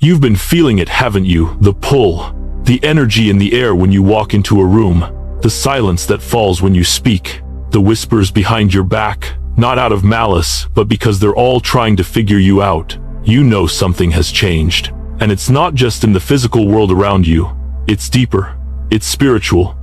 You've been feeling it, haven't you? The pull, the energy in the air when you walk into a room, the silence that falls when you speak, the whispers behind your back, not out of malice, but because they're all trying to figure you out. You know something has changed. And it's not just in the physical world around you. It's deeper. It's spiritual.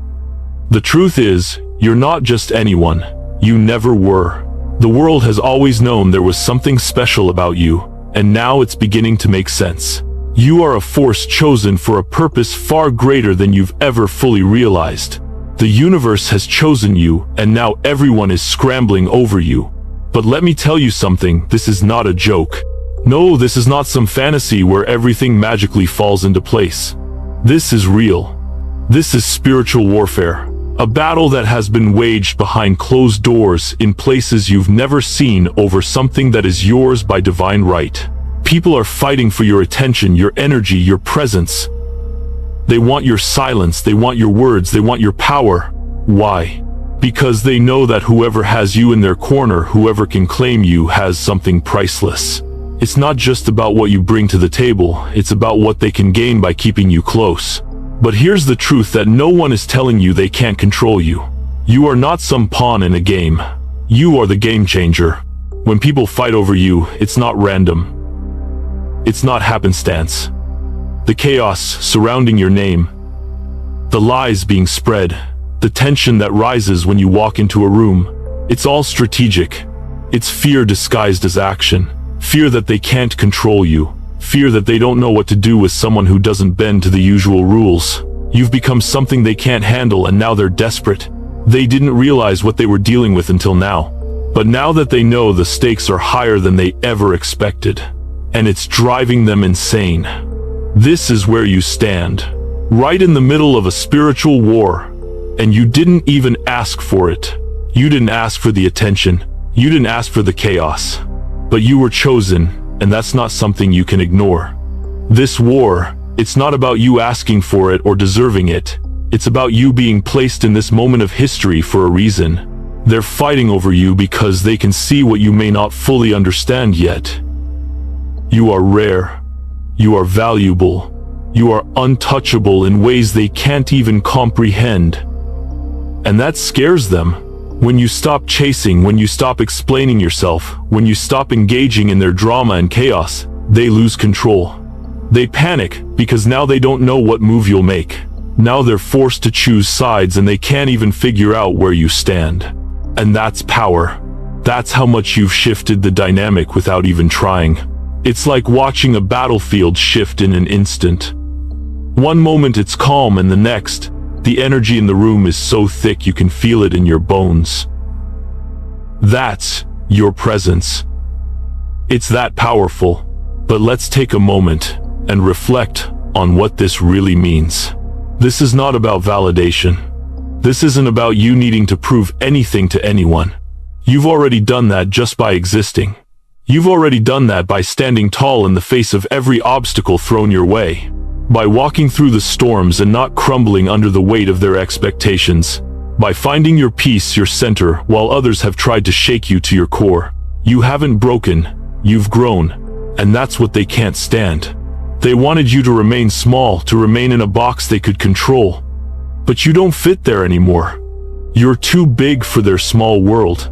The truth is, you're not just anyone. You never were. The world has always known there was something special about you, and now it's beginning to make sense. You are a force chosen for a purpose far greater than you've ever fully realized. The universe has chosen you, and now everyone is scrambling over you. But let me tell you something, this is not a joke. No, this is not some fantasy where everything magically falls into place. This is real. This is spiritual warfare. A battle that has been waged behind closed doors in places you've never seen over something that is yours by divine right. People are fighting for your attention, your energy, your presence. They want your silence, they want your words, they want your power. Why? Because they know that whoever has you in their corner, whoever can claim you, has something priceless. It's not just about what you bring to the table, it's about what they can gain by keeping you close. But here's the truth that no one is telling you: they can't control you. You are not some pawn in a game. You are the game changer. When people fight over you, it's not random. It's not happenstance. The chaos surrounding your name, the lies being spread, the tension that rises when you walk into a room, it's all strategic. It's fear disguised as action. Fear that they can't control you. Fear that they don't know what to do with someone who doesn't bend to the usual rules. You've become something they can't handle, and now they're desperate. They didn't realize what they were dealing with until now. But now that they know, the stakes are higher than they ever expected. And it's driving them insane. This is where you stand. Right in the middle of a spiritual war. And you didn't even ask for it. You didn't ask for the attention. You didn't ask for the chaos. But you were chosen. And that's not something you can ignore. This war, it's not about you asking for it or deserving it. It's about you being placed in this moment of history for a reason. They're fighting over you because they can see what you may not fully understand yet. You are rare. You are valuable. You are untouchable in ways they can't even comprehend. And that scares them. When you stop chasing, when you stop explaining yourself, when you stop engaging in their drama and chaos, they lose control. They panic because now they don't know what move you'll make. Now they're forced to choose sides, and they can't even figure out where you stand. And that's power. That's how much you've shifted the dynamic without even trying. It's like watching a battlefield shift in an instant. One moment it's calm, and the next, the energy in the room is so thick you can feel it in your bones. That's your presence. It's that powerful. But let's take a moment and reflect on what this really means. This is not about validation. This isn't about you needing to prove anything to anyone. You've already done that just by existing. You've already done that by standing tall in the face of every obstacle thrown your way. By walking through the storms and not crumbling under the weight of their expectations. By finding your peace, your center, while others have tried to shake you to your core. You haven't broken, you've grown. And that's what they can't stand. They wanted you to remain small, to remain in a box they could control. But you don't fit there anymore. You're too big for their small world.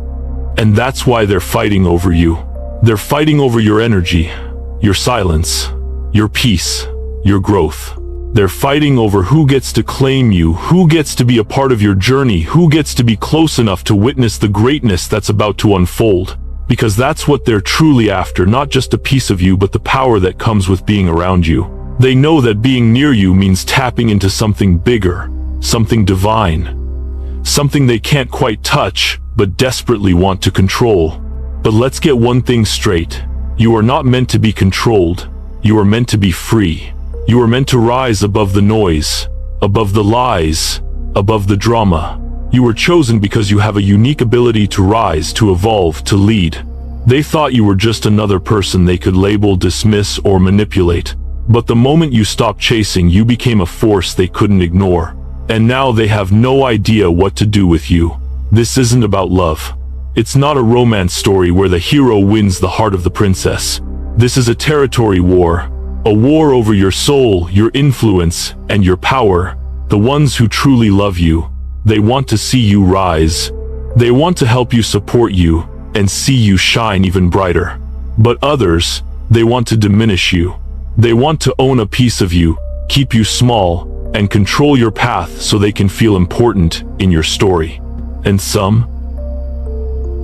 And that's why they're fighting over you. They're fighting over your energy, your silence, your peace, your growth. They're fighting over who gets to claim you, who gets to be a part of your journey, who gets to be close enough to witness the greatness that's about to unfold. Because that's what they're truly after, not just a piece of you, but the power that comes with being around you. They know that being near you means tapping into something bigger, something divine, something they can't quite touch, but desperately want to control. But let's get one thing straight. You are not meant to be controlled. You are meant to be free. You are meant to rise above the noise, above the lies, above the drama. You were chosen because you have a unique ability to rise, to evolve, to lead. They thought you were just another person they could label, dismiss, or manipulate. But the moment you stopped chasing, you became a force they couldn't ignore. And now they have no idea what to do with you. This isn't about love. It's not a romance story where the hero wins the heart of the princess. This is a territory war, A war over your soul, your influence, and your power. The ones who truly love you, they want to see you rise. They want to help you, support you, and see you shine even brighter. But others, they want to diminish you. They want to own a piece of you, keep you small, and control your path so they can feel important in your story. And some?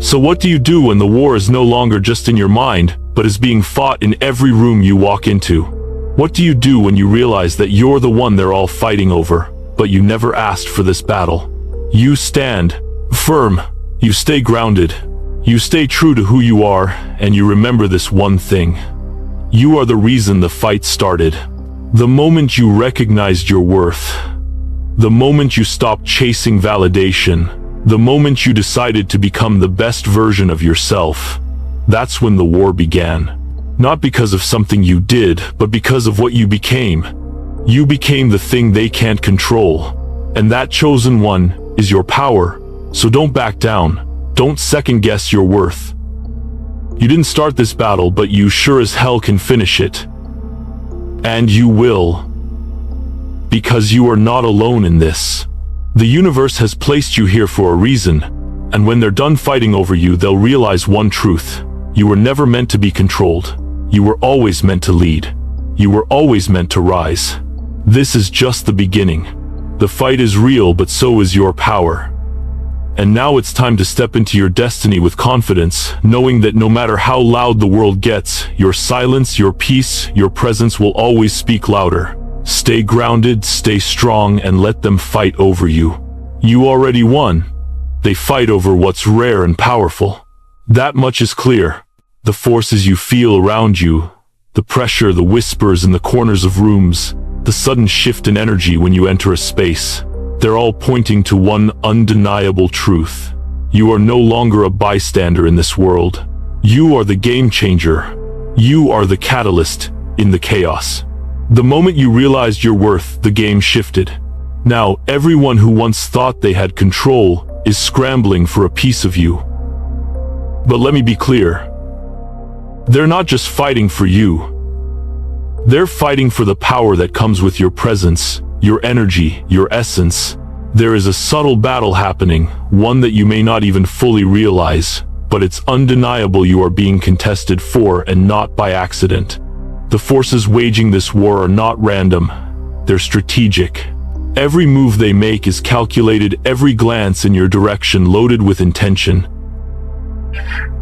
So what do you do when the war is no longer just in your mind, but is being fought in every room you walk into? What do you do when you realize that you're the one they're all fighting over, but you never asked for this battle? You stand firm, you stay grounded, you stay true to who you are, and you remember this one thing. You are the reason the fight started. The moment you recognized your worth, the moment you stopped chasing validation, the moment you decided to become the best version of yourself, that's when the war began. Not because of something you did, but because of what you became. You became the thing they can't control. And that chosen one is your power. So don't back down. Don't second guess your worth. You didn't start this battle, but you sure as hell can finish it. And you will. Because you are not alone in this. The universe has placed you here for a reason, and when they're done fighting over you, they'll realize one truth. You were never meant to be controlled. You were always meant to lead. You were always meant to rise. This is just the beginning. The fight is real, but so is your power. And now it's time to step into your destiny with confidence, knowing that no matter how loud the world gets, your silence, your peace, your presence will always speak louder. Stay grounded, stay strong, and let them fight over you. You already won. They fight over what's rare and powerful. That much is clear. The forces you feel around you, the pressure, the whispers in the corners of rooms, the sudden shift in energy when you enter a space, they're all pointing to one undeniable truth. You are no longer a bystander in this world. You are the game changer. You are the catalyst in the chaos. The moment you realized your worth, the game shifted. Now, everyone who once thought they had control is scrambling for a piece of you. But let me be clear. They're not just fighting for you. They're fighting for the power that comes with your presence, your energy, your essence. There is a subtle battle happening, one that you may not even fully realize, but it's undeniable you are being contested for, and not by accident. The forces waging this war are not random. They're strategic. Every move they make is calculated, every glance in your direction loaded with intention.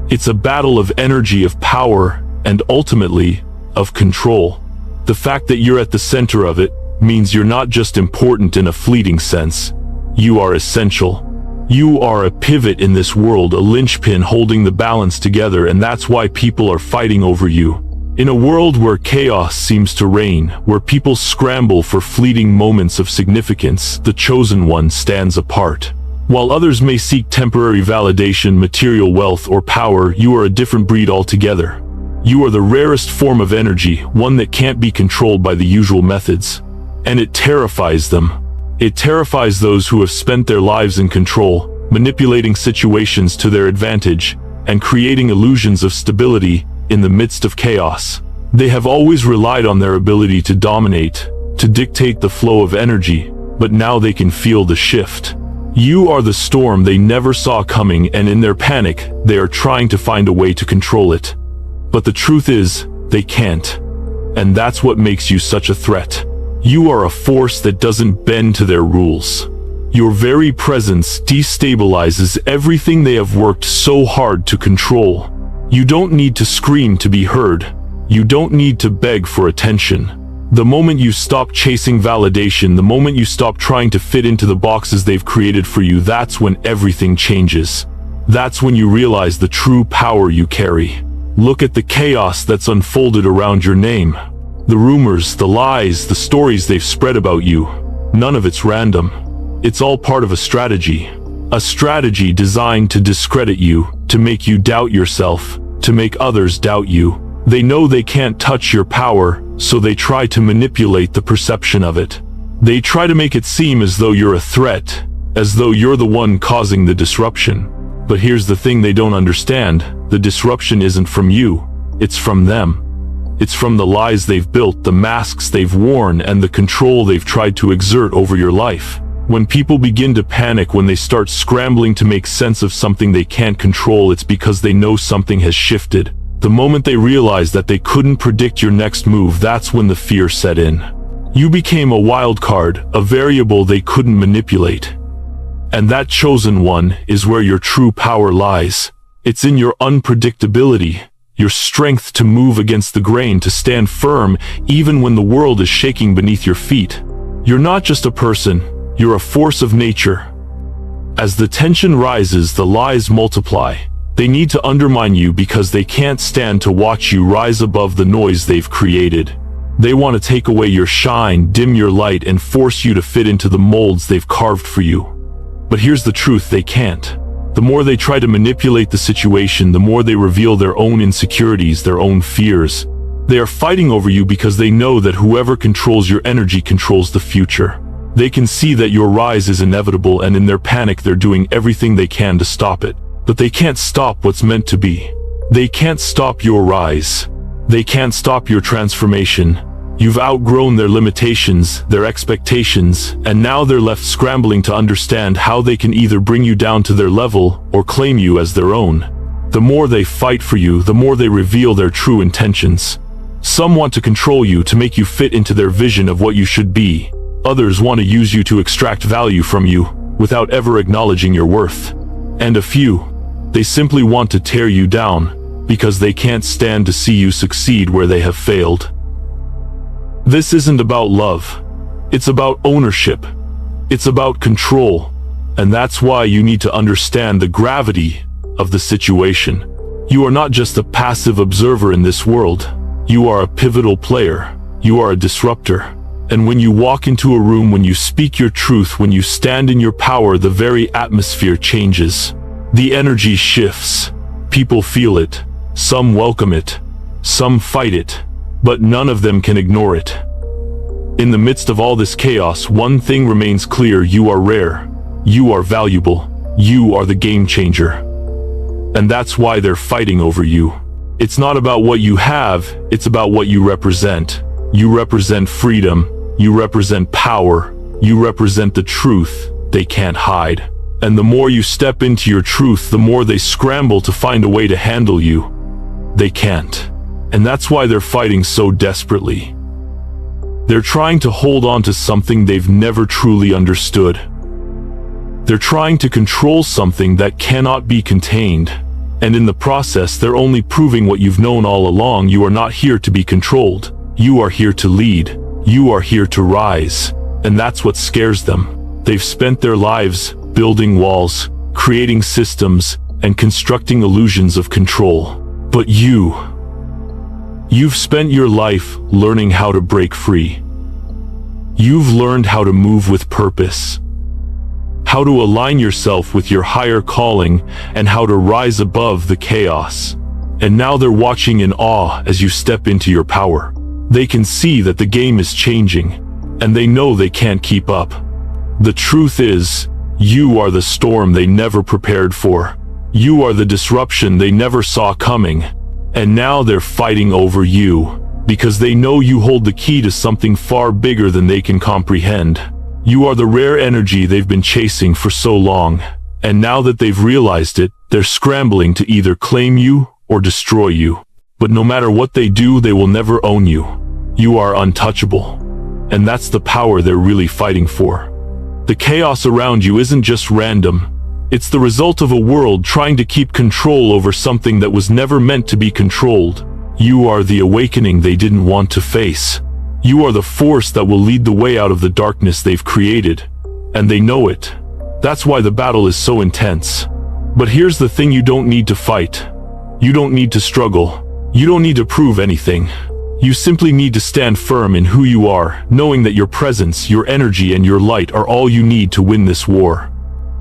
It's a battle of energy, of power, and ultimately, of control. The fact that you're at the center of it means you're not just important in a fleeting sense. You are essential. You are a pivot in this world, a linchpin holding the balance together, and that's why people are fighting over you. In a world where chaos seems to reign, where people scramble for fleeting moments of significance, the chosen one stands apart. While others may seek temporary validation, material wealth, or power, you are a different breed altogether. You are the rarest form of energy, one that can't be controlled by the usual methods. And it terrifies them. It terrifies those who have spent their lives in control, manipulating situations to their advantage, and creating illusions of stability in the midst of chaos. They have always relied on their ability to dominate, to dictate the flow of energy, but now they can feel the shift. You are the storm they never saw coming, and in their panic, they are trying to find a way to control it. But the truth is, they can't. And that's what makes you such a threat. You are a force that doesn't bend to their rules. Your very presence destabilizes everything they have worked so hard to control. You don't need to scream to be heard. You don't need to beg for attention. The moment you stop chasing validation, the moment you stop trying to fit into the boxes they've created for you, that's when everything changes. That's when you realize the true power you carry. Look at the chaos that's unfolded around your name. The rumors, the lies, the stories they've spread about you. None of it's random. It's all part of a strategy. A strategy designed to discredit you, to make you doubt yourself, to make others doubt you. They know they can't touch your power, so they try to manipulate the perception of it. They try to make it seem as though you're a threat, as though you're the one causing the disruption. But here's the thing they don't understand. The disruption isn't from you. It's from them. It's from the lies they've built, the masks they've worn, and the control they've tried to exert over your life. When people begin to panic, when they start scrambling to make sense of something they can't control, it's because they know something has shifted. The moment they realize that they couldn't predict your next move, that's when the fear set in. You became a wild card, a variable they couldn't manipulate. And that chosen one is where your true power lies. It's in your unpredictability, your strength to move against the grain, to stand firm even when the world is shaking beneath your feet. You're not just a person, you're a force of nature. As the tension rises, the lies multiply. They need to undermine you because they can't stand to watch you rise above the noise they've created. They want to take away your shine, dim your light, and force you to fit into the molds they've carved for you. But here's the truth: they can't. The more they try to manipulate the situation, the more they reveal their own insecurities, their own fears. They are fighting over you because they know that whoever controls your energy controls the future. They can see that your rise is inevitable, and in their panic they're doing everything they can to stop it. But they can't stop what's meant to be. They can't stop your rise. They can't stop your transformation. You've outgrown their limitations, their expectations, and now they're left scrambling to understand how they can either bring you down to their level or claim you as their own. The more they fight for you, the more they reveal their true intentions. Some want to control you, to make you fit into their vision of what you should be. Others want to use you to extract value from you without ever acknowledging your worth. And a few, they simply want to tear you down because they can't stand to see you succeed where they have failed. This isn't about love. It's about ownership. It's about control. And that's why you need to understand the gravity of the situation. You are not just a passive observer in this world. You are a pivotal player. You are a disruptor. And when you walk into a room, when you speak your truth, when you stand in your power, the very atmosphere changes. The energy shifts. People feel it. Some welcome it. Some fight it. But none of them can ignore it. In the midst of all this chaos, one thing remains clear: you are rare. You are valuable. You are the game changer. And that's why they're fighting over you. It's not about what you have, it's about what you represent. You represent freedom. You represent power. You represent the truth they can't hide. And the more you step into your truth, the more they scramble to find a way to handle you. They can't. And that's why they're fighting so desperately. They're trying to hold on to something they've never truly understood. They're trying to control something that cannot be contained. And in the process, they're only proving what you've known all along: you are not here to be controlled. You are here to lead. You are here to rise. And that's what scares them. They've spent their lives building walls, creating systems, and constructing illusions of control. But you've spent your life learning how to break free. You've learned how to move with purpose, how to align yourself with your higher calling, and how to rise above the chaos. And now they're watching in awe as you step into your power. They can see that the game is changing, and they know they can't keep up. The truth is, you are the storm they never prepared for. You are the disruption they never saw coming. And now they're fighting over you, because they know you hold the key to something far bigger than they can comprehend. You are the rare energy they've been chasing for so long. And now that they've realized it, they're scrambling to either claim you or destroy you. But no matter what they do, they will never own you. You are untouchable. And that's the power they're really fighting for. The chaos around you isn't just random. It's the result of a world trying to keep control over something that was never meant to be controlled. You are the awakening they didn't want to face. You are the force that will lead the way out of the darkness they've created. And they know it. That's why the battle is so intense. But here's the thing: you don't need to fight. You don't need to struggle. You don't need to prove anything. You simply need to stand firm in who you are, knowing that your presence, your energy, and your light are all you need to win this war.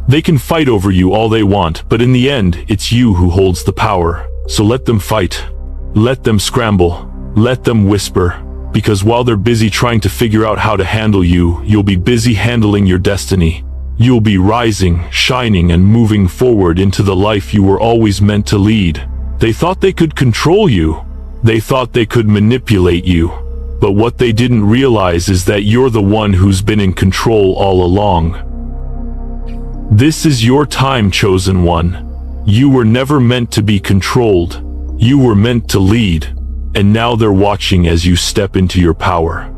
They can fight over you all they want, but in the end, it's you who holds the power. So let them fight. Let them scramble. Let them whisper. Because while they're busy trying to figure out how to handle you, you'll be busy handling your destiny. You'll be rising, shining, and moving forward into the life you were always meant to lead. They thought they could control you, They thought they could manipulate you, but what they didn't realize is that you're the one who's been in control all along. This is your time, chosen one. You were never meant to be controlled. You were meant to lead, and now they're watching as you step into your power.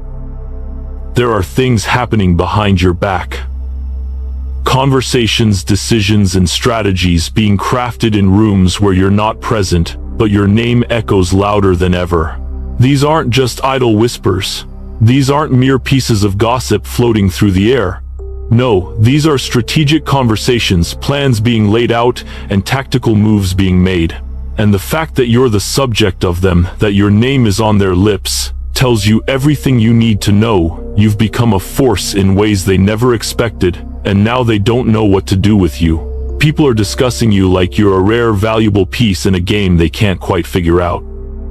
There are things happening behind your back. Conversations, decisions, and strategies being crafted in rooms where you're not present, but your name echoes louder than ever. These aren't just idle whispers. These aren't mere pieces of gossip floating through the air. No, these are strategic conversations, plans being laid out, and tactical moves being made. And the fact that you're the subject of them, that your name is on their lips, tells you everything you need to know. You've become a force in ways they never expected, and now they don't know what to do with you. People are discussing you like you're a rare, valuable piece in a game they can't quite figure out.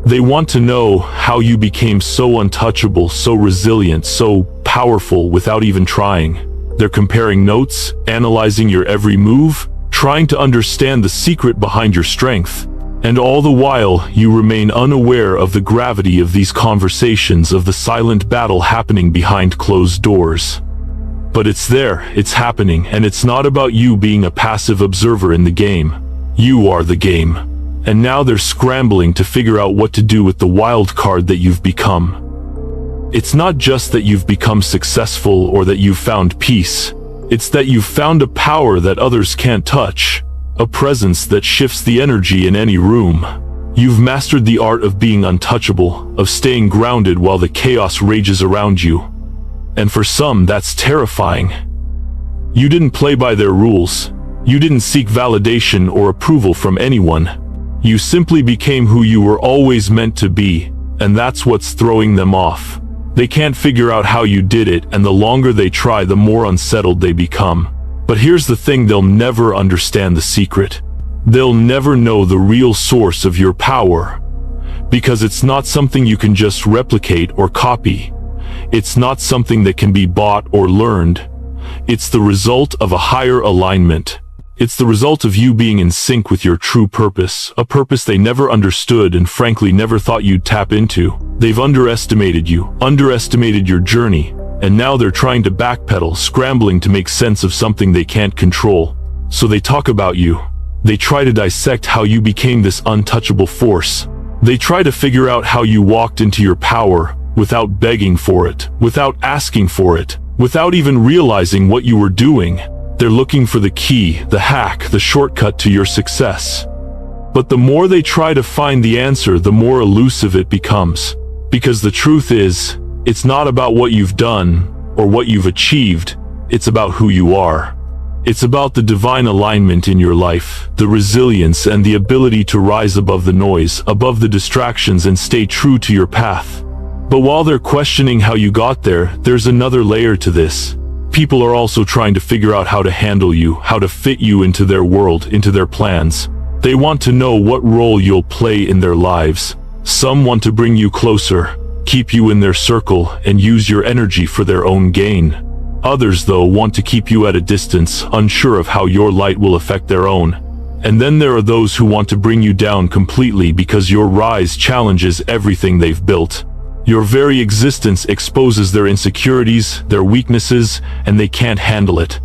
They want to know how you became so untouchable, so resilient, so powerful without even trying. They're comparing notes, analyzing your every move, trying to understand the secret behind your strength. And all the while, you remain unaware of the gravity of these conversations, of the silent battle happening behind closed doors. But it's there, it's happening, and it's not about you being a passive observer in the game. You are the game. And now they're scrambling to figure out what to do with the wild card that you've become. It's not just that you've become successful or that you've found peace. It's that you've found a power that others can't touch. A presence that shifts the energy in any room. You've mastered the art of being untouchable, of staying grounded while the chaos rages around you. And for some, that's terrifying. You didn't play by their rules. You didn't seek validation or approval from anyone. You simply became who you were always meant to be, and that's what's throwing them off. They can't figure out how you did it, and the longer they try, the more unsettled they become. But here's the thing, they'll never understand the secret. They'll never know the real source of your power. Because it's not something you can just replicate or copy. It's not something that can be bought or learned. It's the result of a higher alignment. It's the result of you being in sync with your true purpose, a purpose they never understood and frankly never thought you'd tap into. They've underestimated you, underestimated your journey. And now they're trying to backpedal, scrambling to make sense of something they can't control. So they talk about you. They try to dissect how you became this untouchable force. They try to figure out how you walked into your power without begging for it, without asking for it, without even realizing what you were doing. They're looking for the key, the hack, the shortcut to your success. But the more they try to find the answer, the more elusive it becomes. Because the truth is, it's not about what you've done or what you've achieved. It's about who you are. It's about the divine alignment in your life, the resilience and the ability to rise above the noise, above the distractions, and stay true to your path. But while they're questioning how you got there, there's another layer to this. People are also trying to figure out how to handle you, how to fit you into their world, into their plans. They want to know what role you'll play in their lives. Some want to bring you closer, keep you in their circle, and use your energy for their own gain. Others, though, want to keep you at a distance, unsure of how your light will affect their own. And then there are those who want to bring you down completely because your rise challenges everything they've built. Your very existence exposes their insecurities, their weaknesses, and they can't handle it.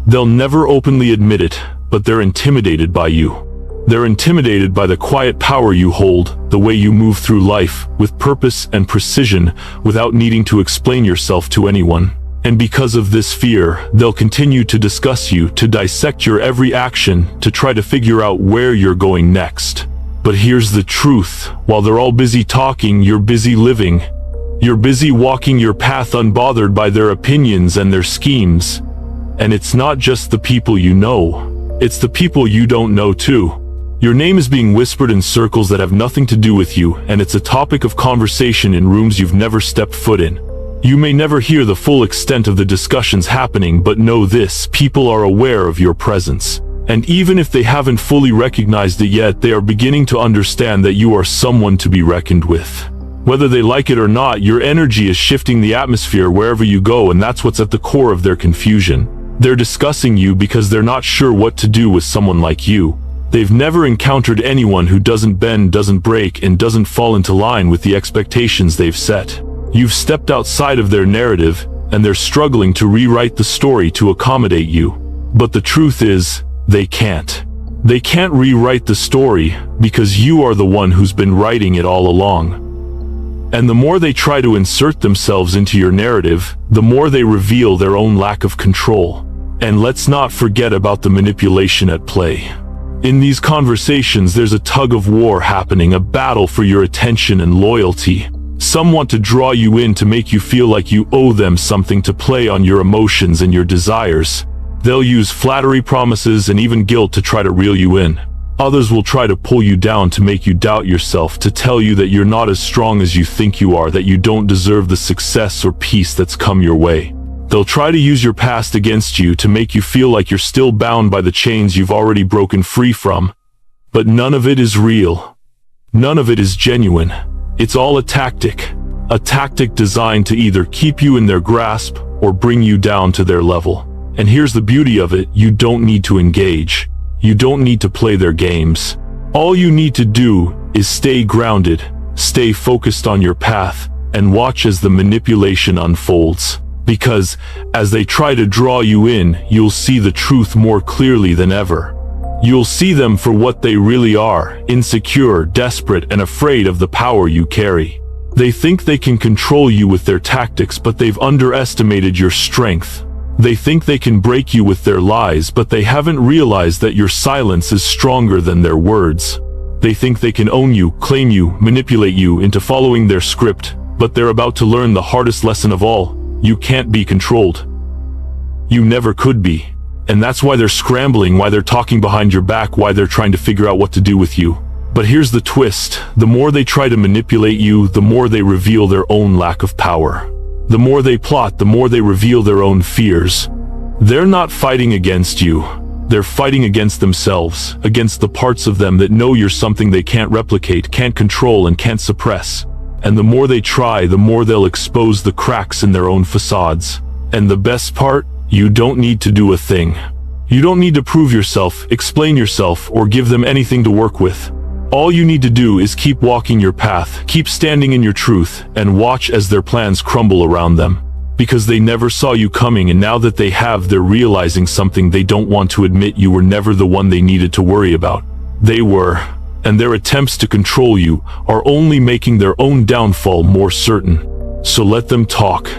They'll never openly admit it, but they're intimidated by you. They're intimidated by the quiet power you hold, the way you move through life, with purpose and precision, without needing to explain yourself to anyone. And because of this fear, they'll continue to discuss you, to dissect your every action, to try to figure out where you're going next. But here's the truth. While they're all busy talking, you're busy living. You're busy walking your path unbothered by their opinions and their schemes. And it's not just the people you know. It's the people you don't know too. Your name is being whispered in circles that have nothing to do with you, and it's a topic of conversation in rooms you've never stepped foot in. You may never hear the full extent of the discussions happening, but know this: people are aware of your presence. And even if they haven't fully recognized it yet, they are beginning to understand that you are someone to be reckoned with. Whether they like it or not, your energy is shifting the atmosphere wherever you go, and that's what's at the core of their confusion. They're discussing you because they're not sure what to do with someone like you. They've never encountered anyone who doesn't bend, doesn't break, and doesn't fall into line with the expectations they've set. You've stepped outside of their narrative, and they're struggling to rewrite the story to accommodate you. But the truth is, they can't. They can't rewrite the story because you are the one who's been writing it all along. And the more they try to insert themselves into your narrative, the more they reveal their own lack of control. And let's not forget about the manipulation at play. In these conversations, there's a tug of war happening, a battle for your attention and loyalty. Some want to draw you in to make you feel like you owe them something, to play on your emotions and your desires. They'll use flattery, promises, and even guilt to try to reel you in. Others will try to pull you down to make you doubt yourself, to tell you that you're not as strong as you think you are, that you don't deserve the success or peace that's come your way. They'll try to use your past against you to make you feel like you're still bound by the chains you've already broken free from. But none of it is real. None of it is genuine. It's all a tactic designed to either keep you in their grasp or bring you down to their level. And here's the beauty of it: you don't need to engage. You don't need to play their games. All you need to do is stay grounded, stay focused on your path, and watch as the manipulation unfolds. Because as they try to draw you in, you'll see the truth more clearly than ever. You'll see them for what they really are: insecure, desperate, and afraid of the power you carry. They think they can control you with their tactics, but they've underestimated your strength. They think they can break you with their lies, but they haven't realized that your silence is stronger than their words. They think they can own you, claim you, manipulate you into following their script, but they're about to learn the hardest lesson of all: you can't be controlled. You never could be. And that's why they're scrambling, why they're talking behind your back, why they're trying to figure out what to do with you. But here's the twist: the more they try to manipulate you, the more they reveal their own lack of power. The more they plot, the more they reveal their own fears. They're not fighting against you. They're fighting against themselves, against the parts of them that know you're something they can't replicate, can't control, and can't suppress. And the more they try, the more they'll expose the cracks in their own facades. And the best part? You don't need to do a thing. You don't need to prove yourself, explain yourself, or give them anything to work with. All you need to do is keep walking your path, keep standing in your truth, and watch as their plans crumble around them. Because they never saw you coming, and now that they have, they're realizing something they don't want to admit: you were never the one they needed to worry about. They were. And their attempts to control you are only making their own downfall more certain. So let them talk.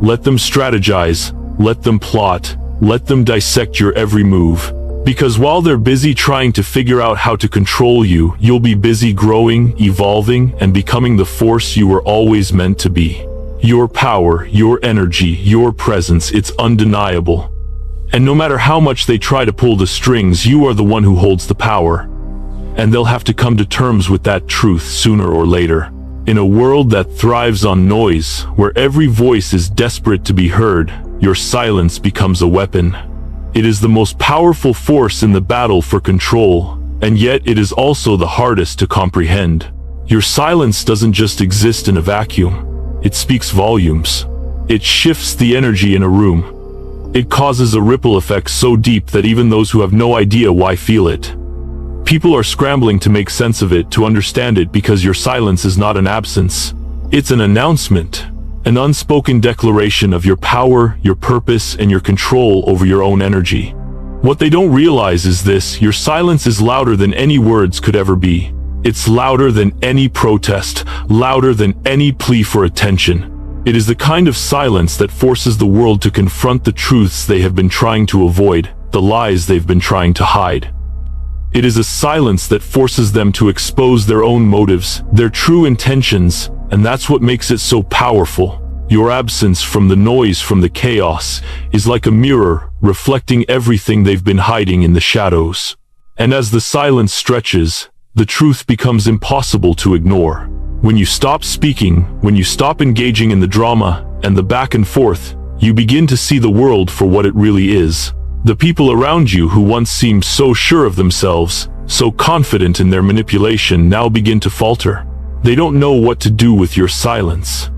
Let them strategize. Let them plot. Let them dissect your every move. Because while they're busy trying to figure out how to control you, you'll be busy growing, evolving, and becoming the force you were always meant to be. Your power, your energy, your presence, it's undeniable. And no matter how much they try to pull the strings, you are the one who holds the power. And they'll have to come to terms with that truth sooner or later. In a world that thrives on noise, where every voice is desperate to be heard, your silence becomes a weapon. It is the most powerful force in the battle for control, and yet it is also the hardest to comprehend. Your silence doesn't just exist in a vacuum. It speaks volumes. It shifts the energy in a room. It causes a ripple effect so deep that even those who have no idea why feel it. People are scrambling to make sense of it, to understand it, because your silence is not an absence. It's an announcement, an unspoken declaration of your power, your purpose, and your control over your own energy. What they don't realize is this: your silence is louder than any words could ever be. It's louder than any protest, louder than any plea for attention. It is the kind of silence that forces the world to confront the truths they have been trying to avoid, the lies they've been trying to hide. It is a silence that forces them to expose their own motives, their true intentions, and that's what makes it so powerful. Your absence from the noise, from the chaos, is like a mirror, reflecting everything they've been hiding in the shadows. And as the silence stretches, the truth becomes impossible to ignore. When you stop speaking, when you stop engaging in the drama and the back and forth, you begin to see the world for what it really is. The people around you who once seemed so sure of themselves, so confident in their manipulation, now begin to falter. They don't know what to do with your silence.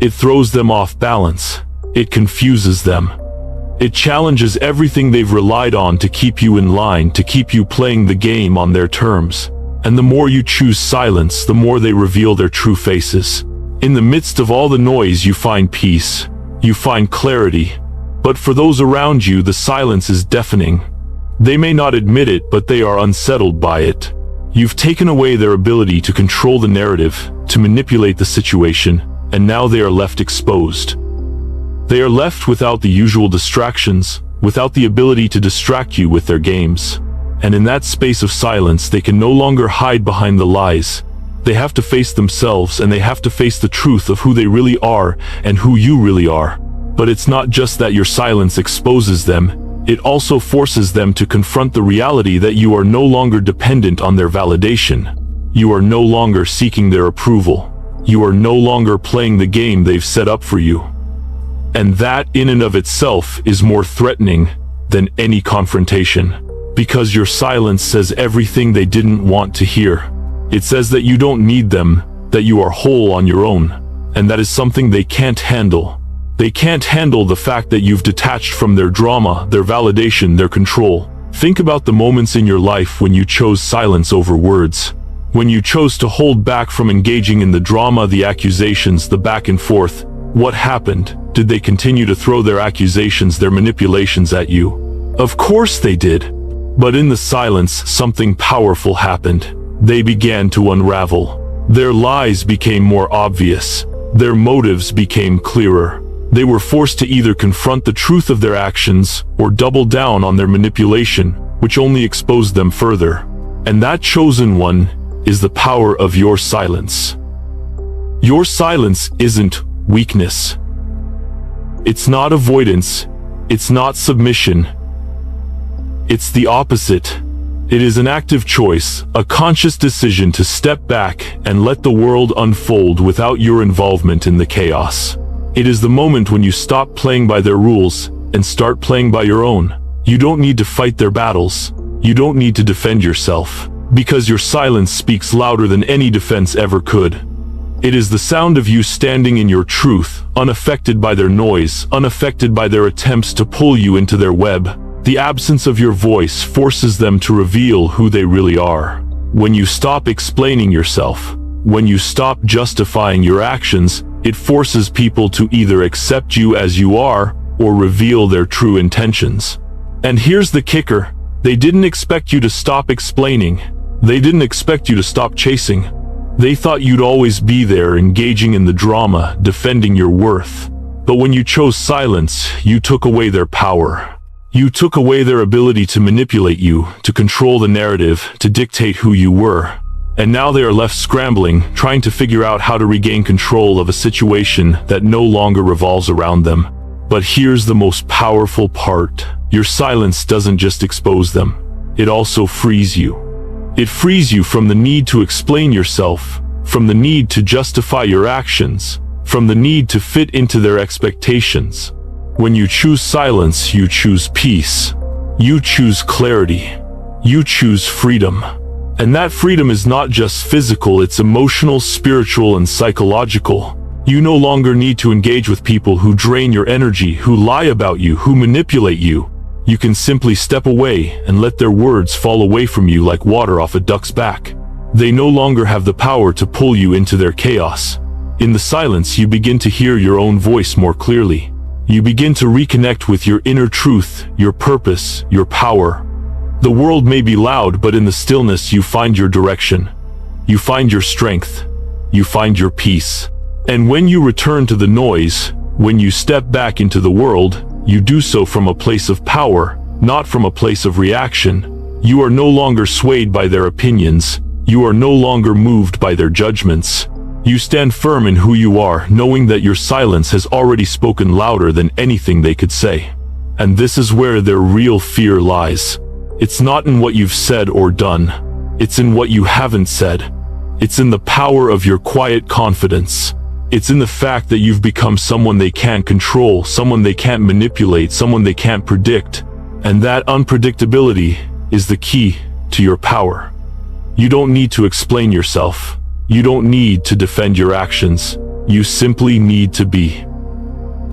It throws them off balance. It confuses them. It challenges everything they've relied on to keep you in line, to keep you playing the game on their terms. And the more you choose silence, the more they reveal their true faces. In the midst of all the noise, you find peace. You find clarity. But for those around you, the silence is deafening. They may not admit it, but they are unsettled by it. You've taken away their ability to control the narrative, to manipulate the situation, and now they are left exposed. They are left without the usual distractions, without the ability to distract you with their games. And in that space of silence, they can no longer hide behind the lies. They have to face themselves, and they have to face the truth of who they really are and who you really are. But it's not just that your silence exposes them, it also forces them to confront the reality that you are no longer dependent on their validation. You are no longer seeking their approval. You are no longer playing the game they've set up for you. And that, in and of itself, is more threatening than any confrontation. Because your silence says everything they didn't want to hear. It says that you don't need them, that you are whole on your own, and that is something they can't handle. They can't handle the fact that you've detached from their drama, their validation, their control. Think about the moments in your life when you chose silence over words. When you chose to hold back from engaging in the drama, the accusations, the back and forth. What happened? Did they continue to throw their accusations, their manipulations at you? Of course they did. But in the silence, something powerful happened. They began to unravel. Their lies became more obvious. Their motives became clearer. They were forced to either confront the truth of their actions or double down on their manipulation, which only exposed them further. And that chosen one is the power of your silence. Your silence isn't weakness. It's not avoidance. It's not submission. It's the opposite. It is an active choice, a conscious decision to step back and let the world unfold without your involvement in the chaos. It is the moment when you stop playing by their rules and start playing by your own. You don't need to fight their battles. You don't need to defend yourself, because your silence speaks louder than any defense ever could. It is the sound of you standing in your truth, unaffected by their noise, unaffected by their attempts to pull you into their web. The absence of your voice forces them to reveal who they really are. When you stop explaining yourself, when you stop justifying your actions, it forces people to either accept you as you are or reveal their true intentions. And here's the kicker: they didn't expect you to stop explaining. They didn't expect you to stop chasing. They thought you'd always be there, engaging in the drama, defending your worth. But when you chose silence, you took away their power. You took away their ability to manipulate you, to control the narrative, to dictate who you were. And now they are left scrambling, trying to figure out how to regain control of a situation that no longer revolves around them. But here's the most powerful part. Your silence doesn't just expose them. It also frees you. It frees you from the need to explain yourself, from the need to justify your actions, from the need to fit into their expectations. When you choose silence, you choose peace. You choose clarity. You choose freedom. And that freedom is not just physical, it's emotional, spiritual, and psychological. You no longer need to engage with people who drain your energy, who lie about you, who manipulate you. You can simply step away and let their words fall away from you like water off a duck's back. They no longer have the power to pull you into their chaos. In the silence, you begin to hear your own voice more clearly. You begin to reconnect with your inner truth, your purpose, your power. The world may be loud, but in the stillness you find your direction. You find your strength. You find your peace. And when you return to the noise, when you step back into the world, you do so from a place of power, not from a place of reaction. You are no longer swayed by their opinions. You are no longer moved by their judgments. You stand firm in who you are, knowing that your silence has already spoken louder than anything they could say. And this is where their real fear lies. It's not in what you've said or done. It's in what you haven't said. It's in the power of your quiet confidence. It's in the fact that you've become someone they can't control, someone they can't manipulate, someone they can't predict. And that unpredictability is the key to your power. You don't need to explain yourself. You don't need to defend your actions. You simply need to be.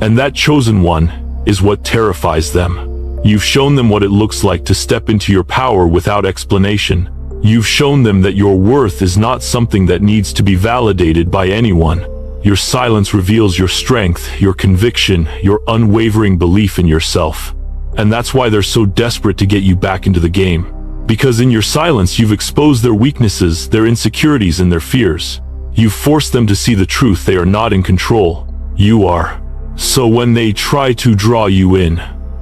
And that chosen one is what terrifies them. You've shown them what it looks like to step into your power without explanation. You've shown them that your worth is not something that needs to be validated by anyone. Your silence reveals your strength, your conviction, your unwavering belief in yourself. And that's why they're so desperate to get you back into the game. Because in your silence, you've exposed their weaknesses, their insecurities, and their fears. You've forced them to see the truth. They are not in control. You are. So when they try to draw you in,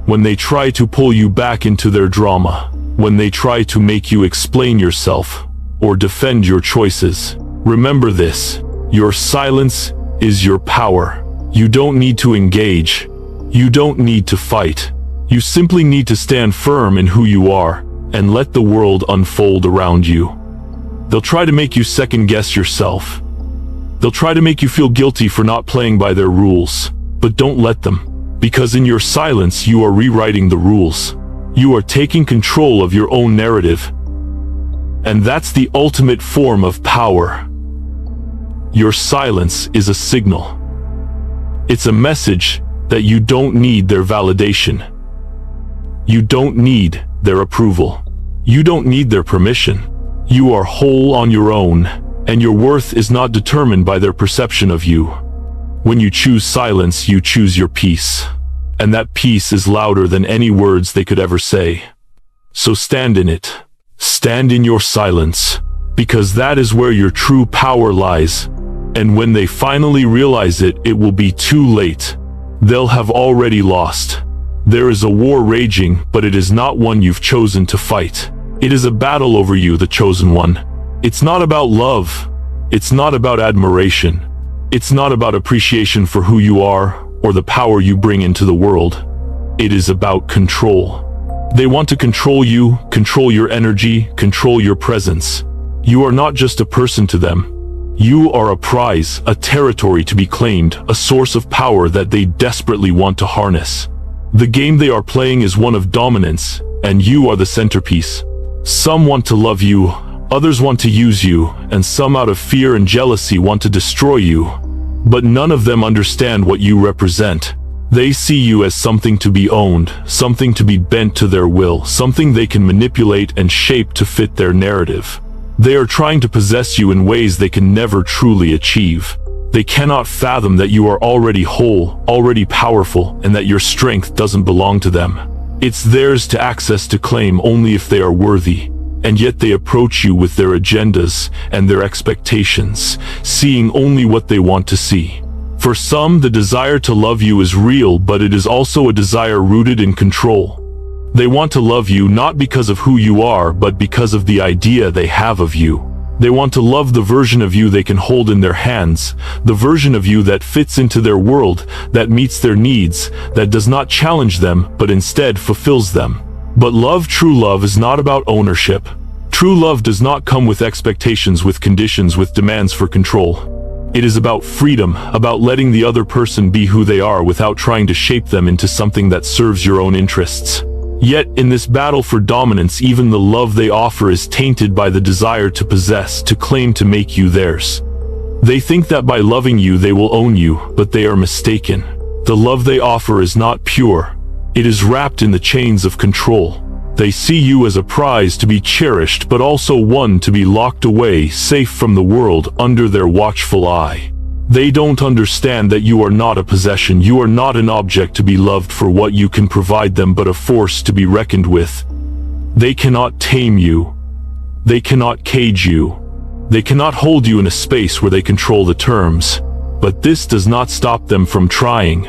when they try to pull you back into their drama, when they try to make you explain yourself or defend your choices, remember this: your silence is your power. You don't need to engage. You don't need to fight. You simply need to stand firm in who you are and let the world unfold around you. They'll try to make you second-guess yourself. They'll try to make you feel guilty for not playing by their rules, but don't let them, because in your silence you are rewriting the rules. You are taking control of your own narrative, and that's the ultimate form of power. Your silence is a signal. It's a message that you don't need their validation. You don't need their approval. You don't need their permission. You are whole on your own, and your worth is not determined by their perception of you. When you choose silence, you choose your peace, and that peace is louder than any words they could ever say. So stand in it. Stand in your silence, because that is where your true power lies. And when they finally realize it, it will be too late. They'll have already lost. There is a war raging, but it is not one you've chosen to fight. It is a battle over you, the chosen one. It's not about love. It's not about admiration. It's not about appreciation for who you are or the power you bring into the world. It is about control. They want to control you, control your energy, control your presence. You are not just a person to them. You are a prize, a territory to be claimed, a source of power that they desperately want to harness. The game they are playing is one of dominance, and you are the centerpiece. Some want to love you, others want to use you, and some out of fear and jealousy want to destroy you. But none of them understand what you represent. They see you as something to be owned, something to be bent to their will, something they can manipulate and shape to fit their narrative. They are trying to possess you in ways they can never truly achieve. They cannot fathom that you are already whole, already powerful, and that your strength doesn't belong to them. It's theirs to access, to claim only if they are worthy. And yet they approach you with their agendas and their expectations, seeing only what they want to see. For some, the desire to love you is real, but it is also a desire rooted in control. They want to love you not because of who you are, but because of the idea they have of you. They want to love the version of you they can hold in their hands, the version of you that fits into their world, that meets their needs, that does not challenge them, but instead fulfills them. But love, true love, is not about ownership. True love does not come with expectations, with conditions, with demands for control. It is about freedom, about letting the other person be who they are without trying to shape them into something that serves your own interests. Yet, in this battle for dominance, even the love they offer is tainted by the desire to possess, to claim, to make you theirs. They think that by loving you they will own you, but they are mistaken. The love they offer is not pure. It is wrapped in the chains of control. They see you as a prize to be cherished, but also one to be locked away, safe from the world, under their watchful eye. They don't understand that you are not a possession. You are not an object to be loved for what you can provide them, but a force to be reckoned with. They cannot tame you. They cannot cage you. They cannot hold you in a space where they control the terms. But this does not stop them from trying.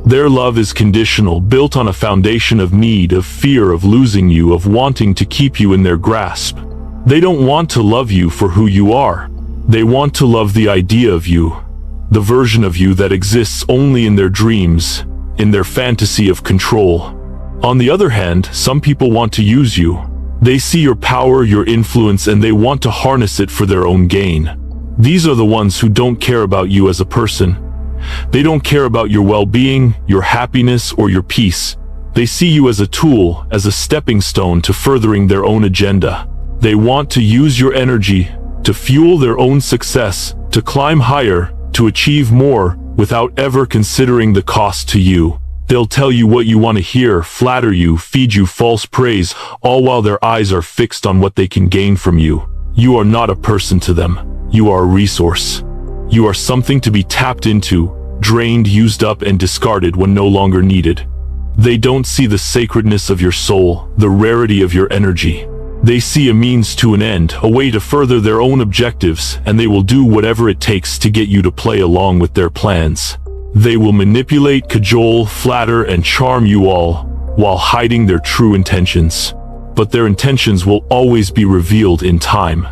Their love is conditional, built on a foundation of need, of fear of losing you, of wanting to keep you in their grasp. They don't want to love you for who you are. They want to love the idea of you, the version of you that exists only in their dreams, in their fantasy of control. On the other hand, some people want to use you. They see your power, your influence, and they want to harness it for their own gain. These are the ones who don't care about you as a person. They don't care about your well-being, your happiness, or your peace. They see you as a tool, as a stepping stone to furthering their own agenda. They want to use your energy to fuel their own success, to climb higher, to achieve more, without ever considering the cost to you. They'll tell you what you want to hear, flatter you, feed you false praise, all while their eyes are fixed on what they can gain from you. You are not a person to them. You are a resource. You are something to be tapped into, drained, used up, and discarded when no longer needed. They don't see the sacredness of your soul, the rarity of your energy. They see a means to an end, a way to further their own objectives, and they will do whatever it takes to get you to play along with their plans. They will manipulate, cajole, flatter, and charm you all, while hiding their true intentions. But their intentions will always be revealed in time.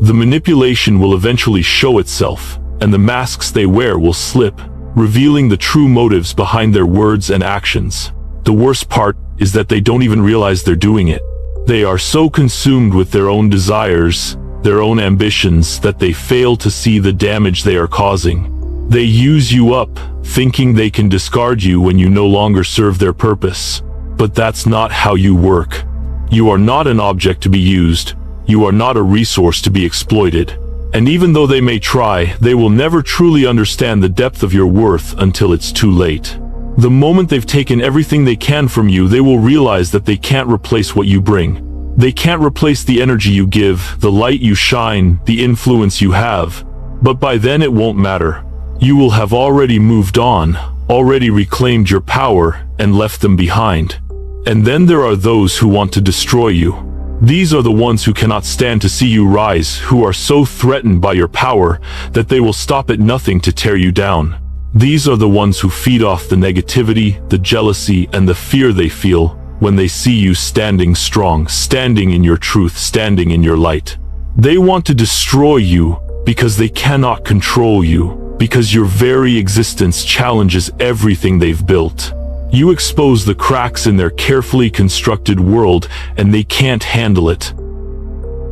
The manipulation will eventually show itself, and the masks they wear will slip, revealing the true motives behind their words and actions. The worst part is that they don't even realize they're doing it. They are so consumed with their own desires, their own ambitions, that they fail to see the damage they are causing. They use you up, thinking they can discard you when you no longer serve their purpose. But that's not how you work. You are not an object to be used. You are not a resource to be exploited. And even though they may try, they will never truly understand the depth of your worth until it's too late. The moment they've taken everything they can from you, they will realize that they can't replace what you bring. They can't replace the energy you give, the light you shine, the influence you have. But by then it won't matter. You will have already moved on, already reclaimed your power, and left them behind. And then there are those who want to destroy you. These are the ones who cannot stand to see you rise, who are so threatened by your power that they will stop at nothing to tear you down. These are the ones who feed off the negativity, the jealousy, and the fear they feel when they see you standing strong, standing in your truth, standing in your light. They want to destroy you because they cannot control you, because your very existence challenges everything they've built. You expose the cracks in their carefully constructed world, and they can't handle it.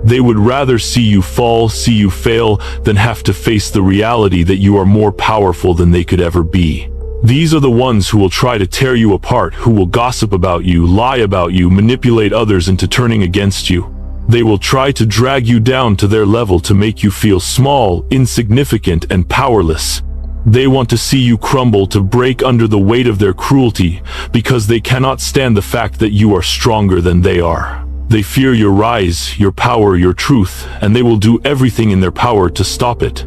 They would rather see you fall, see you fail, than have to face the reality that you are more powerful than they could ever be. These are the ones who will try to tear you apart, who will gossip about you, lie about you, manipulate others into turning against you. They will try to drag you down to their level to make you feel small, insignificant, and powerless. They want to see you crumble, to break under the weight of their cruelty, because they cannot stand the fact that you are stronger than they are. They fear your rise, your power, your truth, and they will do everything in their power to stop it.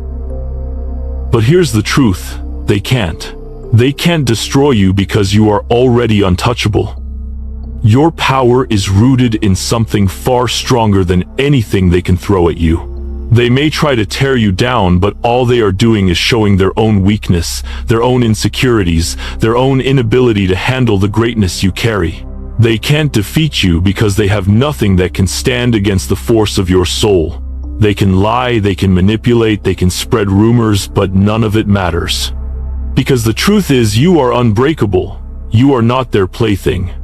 But here's the truth: they can't. They can't destroy you because you are already untouchable. Your power is rooted in something far stronger than anything they can throw at you. They may try to tear you down, but all they are doing is showing their own weakness, their own insecurities, their own inability to handle the greatness you carry. They can't defeat you because they have nothing that can stand against the force of your soul. They can lie, they can manipulate, they can spread rumors, but none of it matters. Because the truth is, you are unbreakable. You are not their plaything.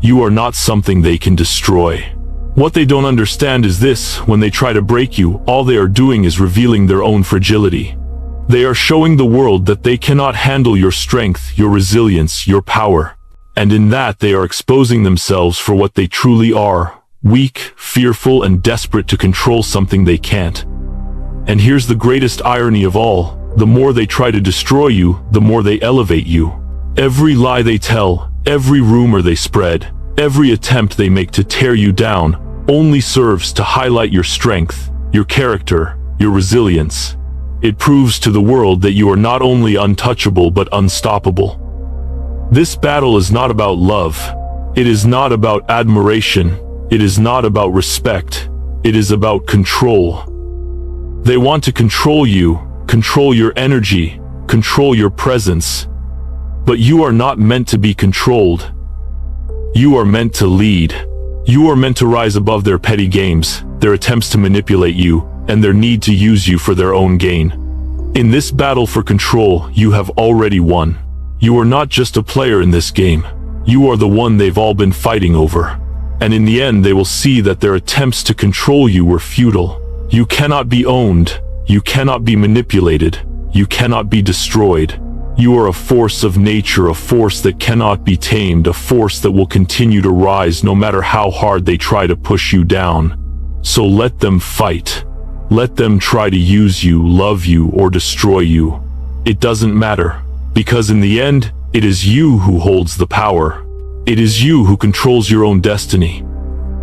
You are not something they can destroy. What they don't understand is this: when they try to break you, all they are doing is revealing their own fragility. They are showing the world that they cannot handle your strength, your resilience, your power. And in that, they are exposing themselves for what they truly are: weak, fearful, and desperate to control something they can't. And here's the greatest irony of all: the more they try to destroy you, the more they elevate you. Every lie they tell, every rumor they spread, every attempt they make to tear you down only serves to highlight your strength, your character, your resilience. It proves to the world that you are not only untouchable but unstoppable. This battle is not about love. It is not about admiration. It is not about respect. It is about control. They want to control you, control your energy, control your presence. But you are not meant to be controlled. You are meant to lead. You are meant to rise above their petty games, their attempts to manipulate you, and their need to use you for their own gain. In this battle for control, you have already won. You are not just a player in this game. You are the one they've all been fighting over. And in the end, they will see that their attempts to control you were futile. You cannot be owned. You cannot be manipulated. You cannot be destroyed. You are a force of nature, a force that cannot be tamed, a force that will continue to rise no matter how hard they try to push you down. So let them fight. Let them try to use you, love you, or destroy you. It doesn't matter, because in the end, It is you who holds the power. It is you who controls your own destiny.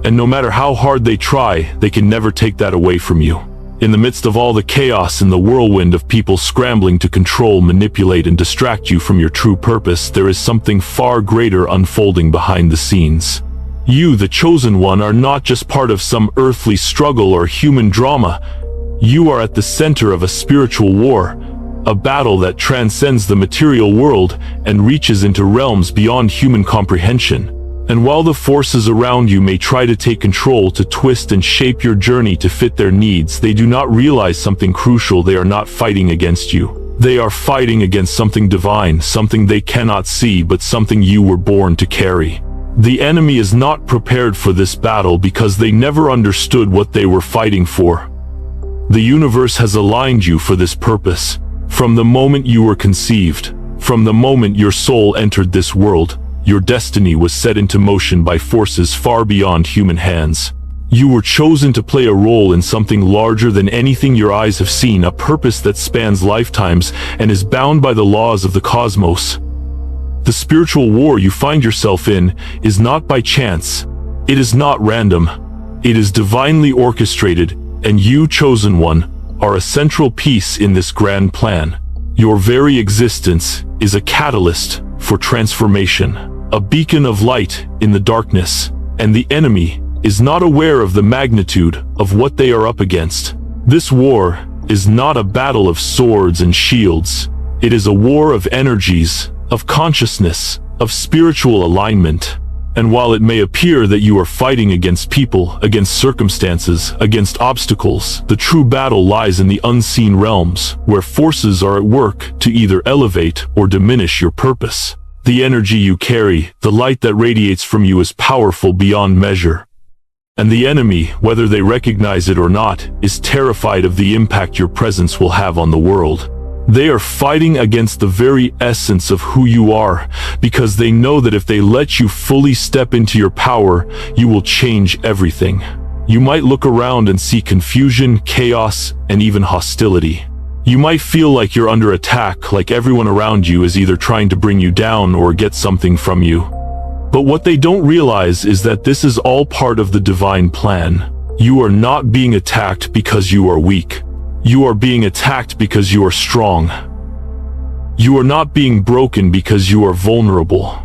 And no matter how hard they try, they can never take that away from you. In the midst of all the chaos and the whirlwind of people scrambling to control, manipulate, and distract you from your true purpose, there is something far greater unfolding behind the scenes. You, the chosen one, are not just part of some earthly struggle or human drama. You are at the center of a spiritual war, a battle that transcends the material world and reaches into realms beyond human comprehension. And while the forces around you may try to take control, to twist and shape your journey to fit their needs, they do not realize something crucial. They are not fighting against you. They are fighting against something divine, something they cannot see, but something you were born to carry. The enemy is not prepared for this battle because they never understood what they were fighting for. The universe has aligned you for this purpose. From the moment you were conceived, from the moment your soul entered this world, your destiny was set into motion by forces far beyond human hands. You were chosen to play a role in something larger than anything your eyes have seen, a purpose that spans lifetimes and is bound by the laws of the cosmos. The spiritual war you find yourself in is not by chance. It is not random. It is divinely orchestrated, and you, chosen one, are a central piece in this grand plan. Your very existence is a catalyst for transformation, a beacon of light in the darkness, and the enemy is not aware of the magnitude of what they are up against. This war is not a battle of swords and shields. It is a war of energies, of consciousness, of spiritual alignment. And while it may appear that you are fighting against people, against circumstances, against obstacles, the true battle lies in the unseen realms, where forces are at work to either elevate or diminish your purpose. The energy you carry, the light that radiates from you, is powerful beyond measure. And the enemy, whether they recognize it or not, is terrified of the impact your presence will have on the world. They are fighting against the very essence of who you are, because they know that if they let you fully step into your power, you will change everything. You might look around and see confusion, chaos, and even hostility. You might feel like you're under attack, like everyone around you is either trying to bring you down or get something from you. But what they don't realize is that this is all part of the divine plan. You are not being attacked because you are weak. You are being attacked because you are strong. You are not being broken because you are vulnerable.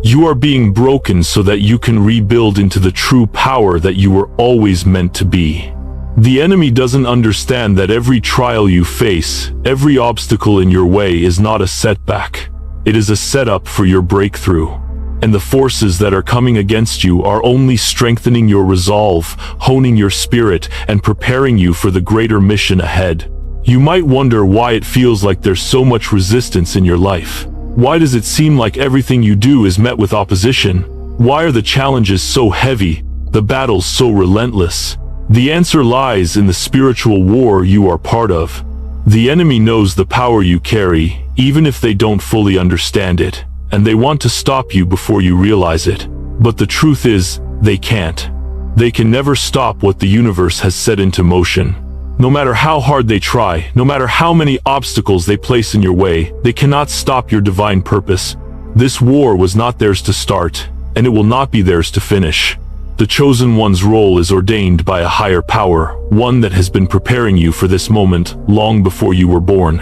You are being broken so that you can rebuild into the true power that you were always meant to be. The enemy doesn't understand that every trial you face, every obstacle in your way is not a setback. It is a setup for your breakthrough. And the forces that are coming against you are only strengthening your resolve, honing your spirit, and preparing you for the greater mission ahead. You might wonder why it feels like there's so much resistance in your life. Why does it seem like everything you do is met with opposition? Why are the challenges so heavy, the battles so relentless? The answer lies in the spiritual war you are part of. The enemy knows the power you carry, even if they don't fully understand it, and they want to stop you before you realize it. But the truth is, they can't. They can never stop what the universe has set into motion. No matter how hard they try, no matter how many obstacles they place in your way, they cannot stop your divine purpose. This war was not theirs to start, and it will not be theirs to finish. The chosen one's role is ordained by a higher power, one that has been preparing you for this moment long before you were born.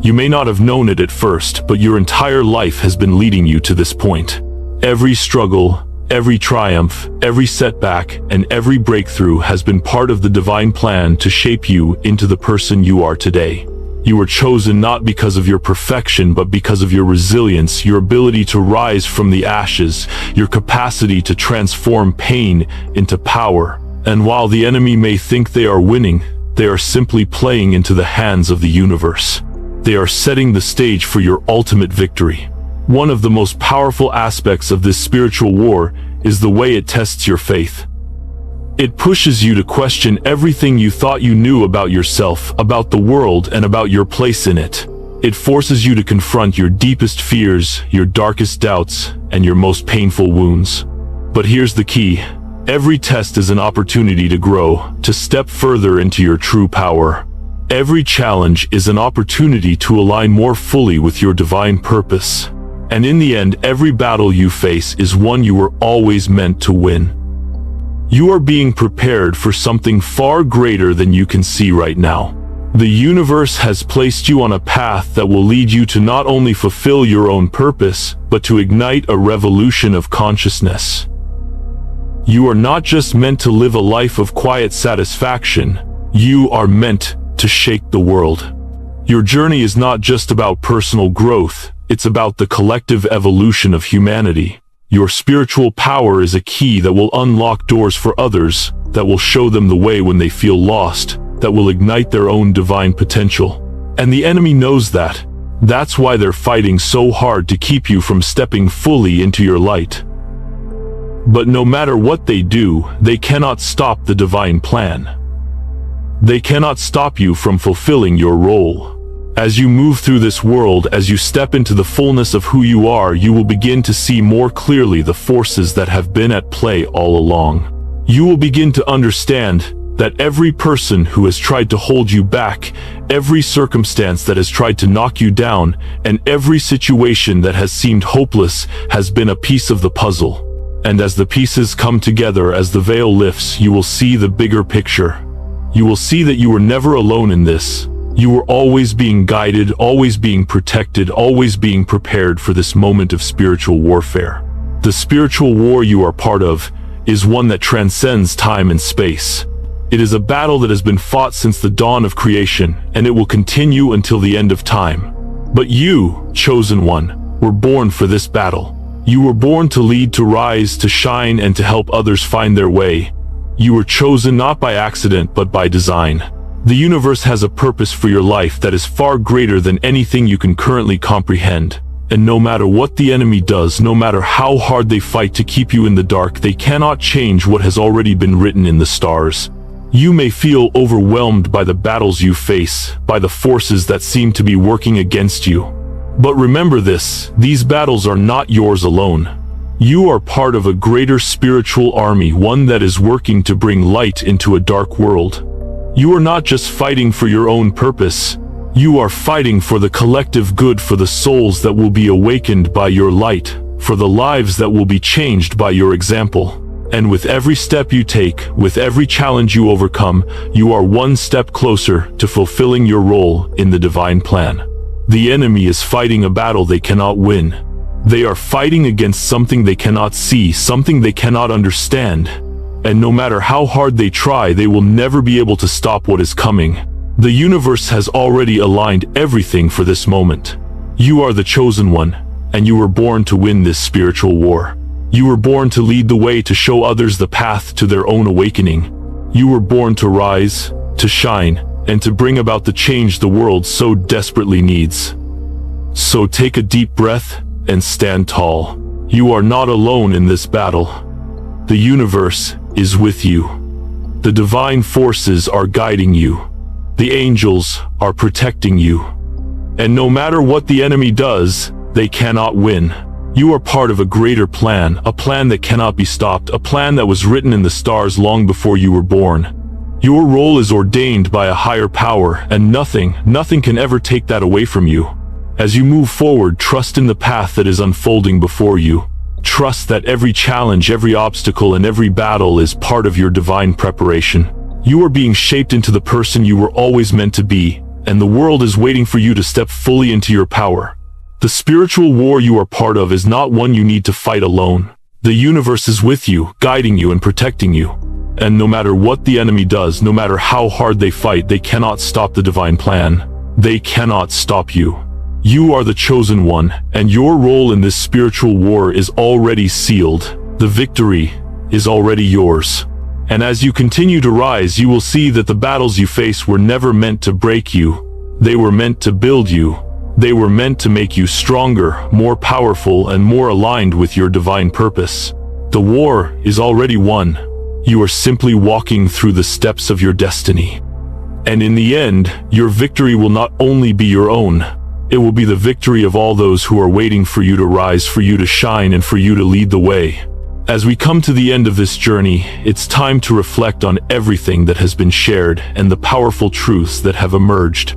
You may not have known it at first, but your entire life has been leading you to this point. Every struggle, every triumph, every setback, and every breakthrough has been part of the divine plan to shape you into the person you are today. You were chosen not because of your perfection, but because of your resilience, your ability to rise from the ashes, your capacity to transform pain into power. And while the enemy may think they are winning, they are simply playing into the hands of the universe. They are setting the stage for your ultimate victory. One of the most powerful aspects of this spiritual war is the way it tests your faith. It pushes you to question everything you thought you knew about yourself, about the world, and about your place in it. It forces you to confront your deepest fears, your darkest doubts, and your most painful wounds. But here's the key. Every test is an opportunity to grow, to step further into your true power. Every challenge is an opportunity to align more fully with your divine purpose. And in the end, every battle you face is one you were always meant to win. You are being prepared for something far greater than you can see right now. The universe has placed you on a path that will lead you to not only fulfill your own purpose, but to ignite a revolution of consciousness. You are not just meant to live a life of quiet satisfaction, you are meant to shake the world. Your journey is not just about personal growth, it's about the collective evolution of humanity. Your spiritual power is a key that will unlock doors for others, that will show them the way when they feel lost, that will ignite their own divine potential. And the enemy knows that. That's why they're fighting so hard to keep you from stepping fully into your light. But no matter what they do, they cannot stop the divine plan. They cannot stop you from fulfilling your role. As you move through this world, as you step into the fullness of who you are, you will begin to see more clearly the forces that have been at play all along. You will begin to understand that every person who has tried to hold you back, every circumstance that has tried to knock you down, and every situation that has seemed hopeless has been a piece of the puzzle. And as the pieces come together, as the veil lifts, you will see the bigger picture. You will see that you were never alone in this. You were always being guided, always being protected, always being prepared for this moment of spiritual warfare. The spiritual war you are part of is one that transcends time and space. It is a battle that has been fought since the dawn of creation, and it will continue until the end of time. But you, chosen one, were born for this battle. You were born to lead, to rise, to shine, and to help others find their way. You were chosen not by accident, but by design. The universe has a purpose for your life that is far greater than anything you can currently comprehend. And no matter what the enemy does, no matter how hard they fight to keep you in the dark, they cannot change what has already been written in the stars. You may feel overwhelmed by the battles you face, by the forces that seem to be working against you. But remember this, these battles are not yours alone. You are part of a greater spiritual army, one that is working to bring light into a dark world. You are not just fighting for your own purpose, you are fighting for the collective good, for the souls that will be awakened by your light, for the lives that will be changed by your example. And with every step you take, with every challenge you overcome, you are one step closer to fulfilling your role in the divine plan. The enemy is fighting a battle they cannot win. They are fighting against something they cannot see, something they cannot understand. And no matter how hard they try, they will never be able to stop what is coming. The universe has already aligned everything for this moment. You are the chosen one, and you were born to win this spiritual war. You were born to lead the way, to show others the path to their own awakening. You were born to rise, to shine, and to bring about the change the world so desperately needs. So take a deep breath and stand tall. You are not alone in this battle. The universe is with you. The divine forces are guiding you. The angels are protecting you. And no matter what the enemy does, they cannot win. You are part of a greater plan, a plan that cannot be stopped, a plan that was written in the stars long before you were born. Your role is ordained by a higher power, and nothing can ever take that away from you. As you move forward, trust in the path that is unfolding before you. Trust that every challenge, every obstacle, and every battle is part of your divine preparation. You are being shaped into the person you were always meant to be, and the world is waiting for you to step fully into your power. The spiritual war you are part of is not one you need to fight alone. The universe is with you, guiding you and protecting you. And no matter what the enemy does, no matter how hard they fight, they cannot stop the divine plan. They cannot stop you. You are the chosen one, and your role in this spiritual war is already sealed. The victory is already yours. And as you continue to rise, you will see that the battles you face were never meant to break you. They were meant to build you. They were meant to make you stronger, more powerful, and more aligned with your divine purpose. The war is already won. You are simply walking through the steps of your destiny. And in the end, your victory will not only be your own, it will be the victory of all those who are waiting for you to rise, for you to shine, and for you to lead the way. As we come to the end of this journey, it's time to reflect on everything that has been shared and the powerful truths that have emerged.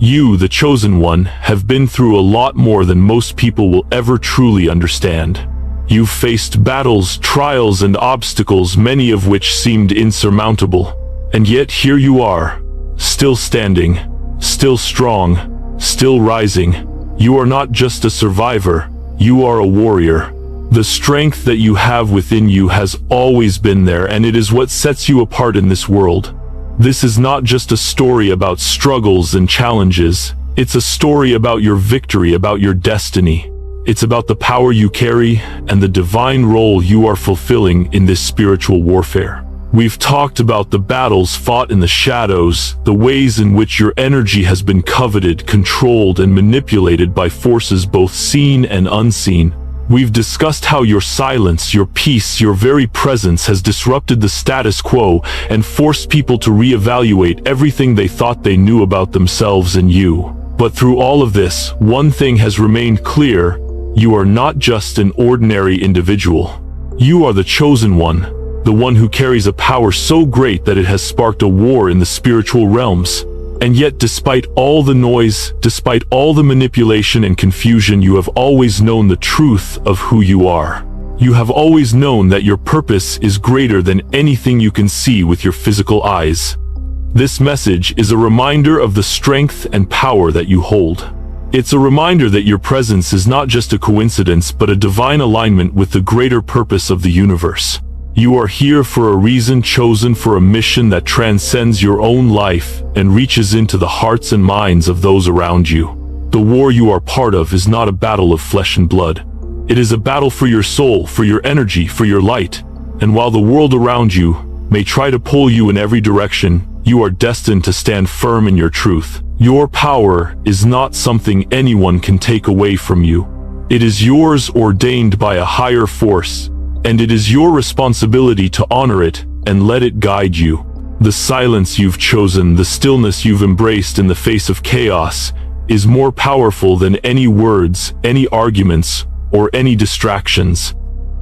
You, the chosen one, have been through a lot more than most people will ever truly understand. You've faced battles, trials, and obstacles, many of which seemed insurmountable. And yet here you are, still standing, still strong, still rising. You are not just a survivor, you are a warrior. The strength that you have within you has always been there, and it is what sets you apart in this world. This is not just a story about struggles and challenges. It's a story about your victory, about your destiny. It's about the power you carry and the divine role you are fulfilling in this spiritual warfare. We've talked about the battles fought in the shadows, the ways in which your energy has been coveted, controlled, and manipulated by forces both seen and unseen. We've discussed how your silence, your peace, your very presence has disrupted the status quo and forced people to reevaluate everything they thought they knew about themselves and you. But through all of this, one thing has remained clear: you are not just an ordinary individual. You are the chosen one, the one who carries a power so great that it has sparked a war in the spiritual realms. And yet, despite all the noise, despite all the manipulation and confusion, you have always known the truth of who you are. You have always known that your purpose is greater than anything you can see with your physical eyes. This message is a reminder of the strength and power that you hold. It's a reminder that your presence is not just a coincidence, but a divine alignment with the greater purpose of the universe. You are here for a reason, chosen for a mission that transcends your own life and reaches into the hearts and minds of those around you. The war you are part of is not a battle of flesh and blood. It is a battle for your soul, for your energy, for your light. And while the world around you may try to pull you in every direction, you are destined to stand firm in your truth. Your power is not something anyone can take away from you. It is yours, ordained by a higher force, and it is your responsibility to honor it and let it guide you. The silence you've chosen, the stillness you've embraced in the face of chaos, is more powerful than any words, any arguments, or any distractions.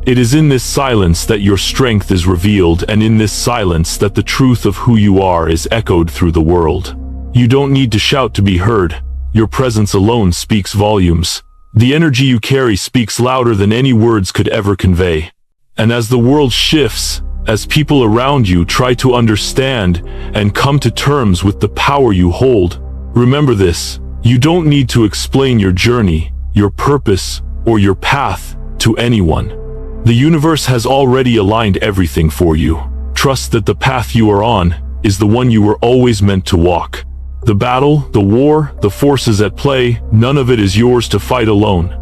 It is in this silence that your strength is revealed, and in this silence that the truth of who you are is echoed through the world. You don't need to shout to be heard. Your presence alone speaks volumes. The energy you carry speaks louder than any words could ever convey. And as the world shifts, as people around you try to understand and come to terms with the power you hold, remember this: you don't need to explain your journey, your purpose, or your path to anyone. The universe has already aligned everything for you. Trust that the path you are on is the one you were always meant to walk. The battle, the war, the forces at play, none of it is yours to fight alone.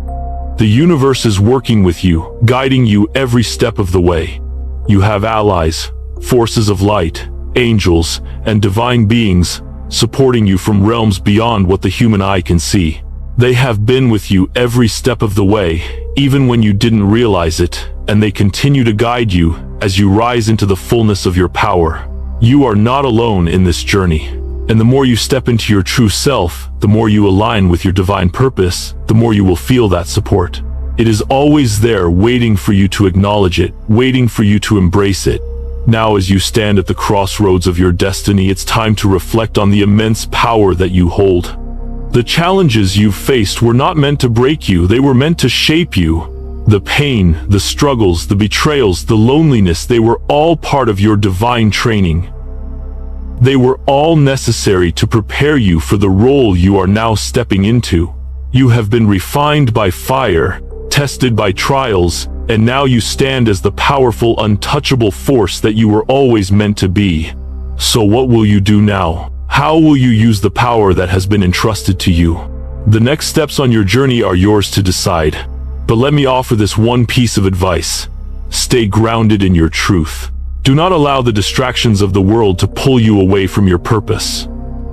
The universe is working with you, guiding you every step of the way. You have allies, forces of light, angels, and divine beings supporting you from realms beyond what the human eye can see. They have been with you every step of the way, even when you didn't realize it, and they continue to guide you as you rise into the fullness of your power. You are not alone in this journey. And the more you step into your true self, the more you align with your divine purpose, the more you will feel that support. It is always there, waiting for you to acknowledge it, waiting for you to embrace it. Now, as you stand at the crossroads of your destiny, it's time to reflect on the immense power that you hold. The challenges you've faced were not meant to break you, they were meant to shape you. The pain, the struggles, the betrayals, the loneliness, they were all part of your divine training. They were all necessary to prepare you for the role you are now stepping into. You have been refined by fire, tested by trials, and now you stand as the powerful, untouchable force that you were always meant to be. So what will you do now? How will you use the power that has been entrusted to you? The next steps on your journey are yours to decide. But let me offer this one piece of advice. Stay grounded in your truth. Do not allow the distractions of the world to pull you away from your purpose.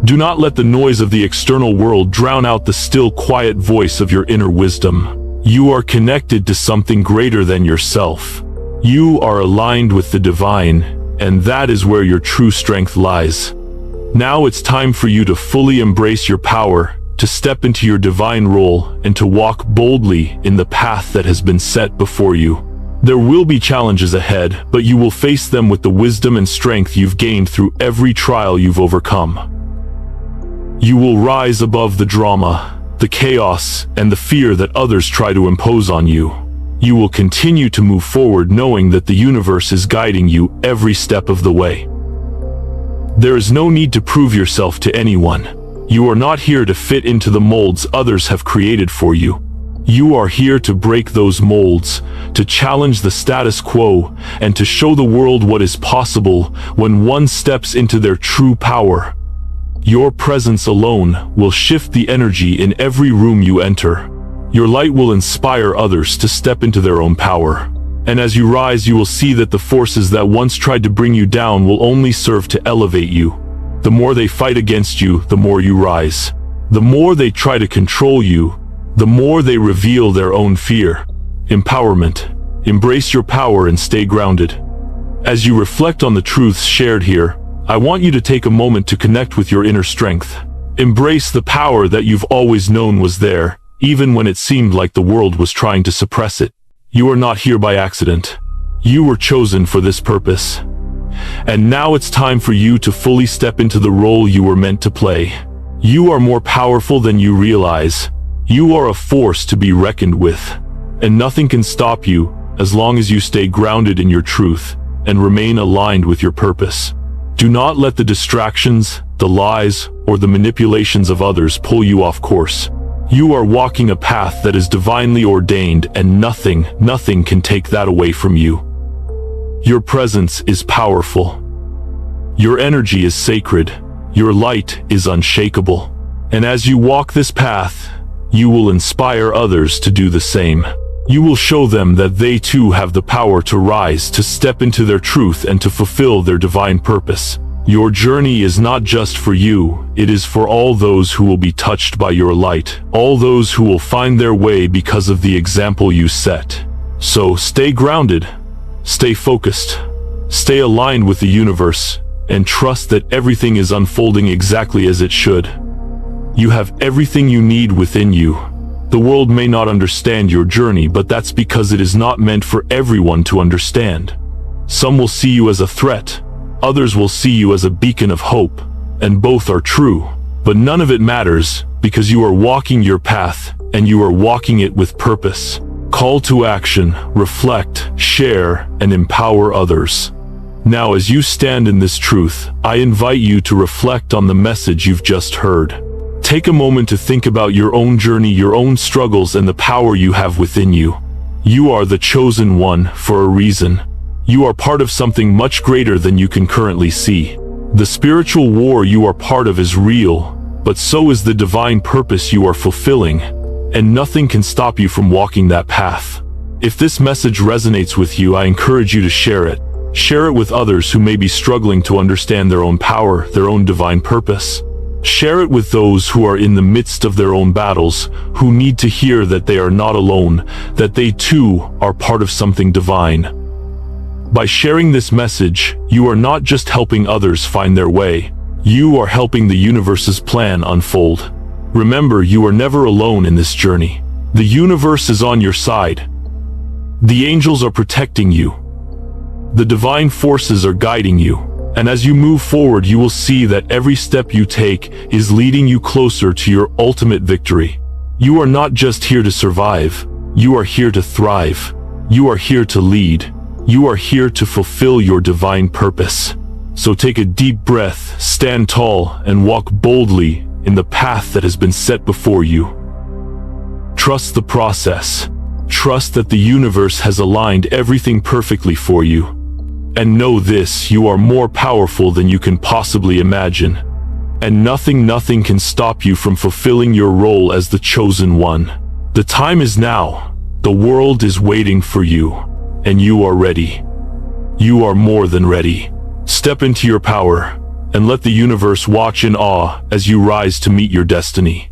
Do not let the noise of the external world drown out the still, quiet voice of your inner wisdom. You are connected to something greater than yourself. You are aligned with the divine, and that is where your true strength lies. Now it's time for you to fully embrace your power, to step into your divine role, and to walk boldly in the path that has been set before you. There will be challenges ahead, but you will face them with the wisdom and strength you've gained through every trial you've overcome. You will rise above the drama, the chaos, and the fear that others try to impose on you. You will continue to move forward knowing that the universe is guiding you every step of the way. There is no need to prove yourself to anyone. You are not here to fit into the molds others have created for you. You are here to break those molds, to challenge the status quo, and to show the world what is possible when one steps into their true power. Your presence alone will shift the energy in every room you enter. Your light will inspire others to step into their own power. And as you rise, you will see that the forces that once tried to bring you down will only serve to elevate you. The more they fight against you, the more you rise. The more they try to control you, the more they reveal their own fear. Empowerment. Embrace your power and stay grounded. As you reflect on the truths shared here, I want you to take a moment to connect with your inner strength. Embrace the power that you've always known was there, even when it seemed like the world was trying to suppress it. You are not here by accident. You were chosen for this purpose. And now it's time for you to fully step into the role you were meant to play. You are more powerful than you realize. You are a force to be reckoned with, and nothing can stop you as long as you stay grounded in your truth and remain aligned with your purpose. Do not let the distractions, the lies, or the manipulations of others pull you off course. You are walking a path that is divinely ordained, and nothing can take that away from you. Your presence is powerful. Your energy is sacred. Your light is unshakable. And as you walk this path, you will inspire others to do the same. You will show them that they too have the power to rise, to step into their truth, and to fulfill their divine purpose. Your journey is not just for you, it is for all those who will be touched by your light, all those who will find their way because of the example you set. So stay grounded, stay focused, stay aligned with the universe, and trust that everything is unfolding exactly as it should. You have everything you need within you. The world may not understand your journey, but that's because it is not meant for everyone to understand. Some will see you as a threat, others will see you as a beacon of hope, and both are true. But none of it matters, because you are walking your path, and you are walking it with purpose. Call to action, reflect, share, and empower others. Now, as you stand in this truth, I invite you to reflect on the message you've just heard. Take a moment to think about your own journey, your own struggles, and the power you have within you. You are the chosen one for a reason. You are part of something much greater than you can currently see. The spiritual war you are part of is real, but so is the divine purpose you are fulfilling, and nothing can stop you from walking that path. If this message resonates with you, I encourage you to share it. Share it with others who may be struggling to understand their own power, their own divine purpose. Share it with those who are in the midst of their own battles, who need to hear that they are not alone, that they too are part of something divine. By sharing this message, you are not just helping others find their way, you are helping the universe's plan unfold. Remember, you are never alone in this journey. The universe is on your side. The angels are protecting you. The divine forces are guiding you. And as you move forward, you will see that every step you take is leading you closer to your ultimate victory. You are not just here to survive. You are here to thrive. You are here to lead. You are here to fulfill your divine purpose. So take a deep breath, stand tall, and walk boldly in the path that has been set before you. Trust the process. Trust that the universe has aligned everything perfectly for you. And know this, you are more powerful than you can possibly imagine. And nothing can stop you from fulfilling your role as the chosen one. The time is now. The world is waiting for you. And you are ready. You are more than ready. Step into your power, and let the universe watch in awe as you rise to meet your destiny.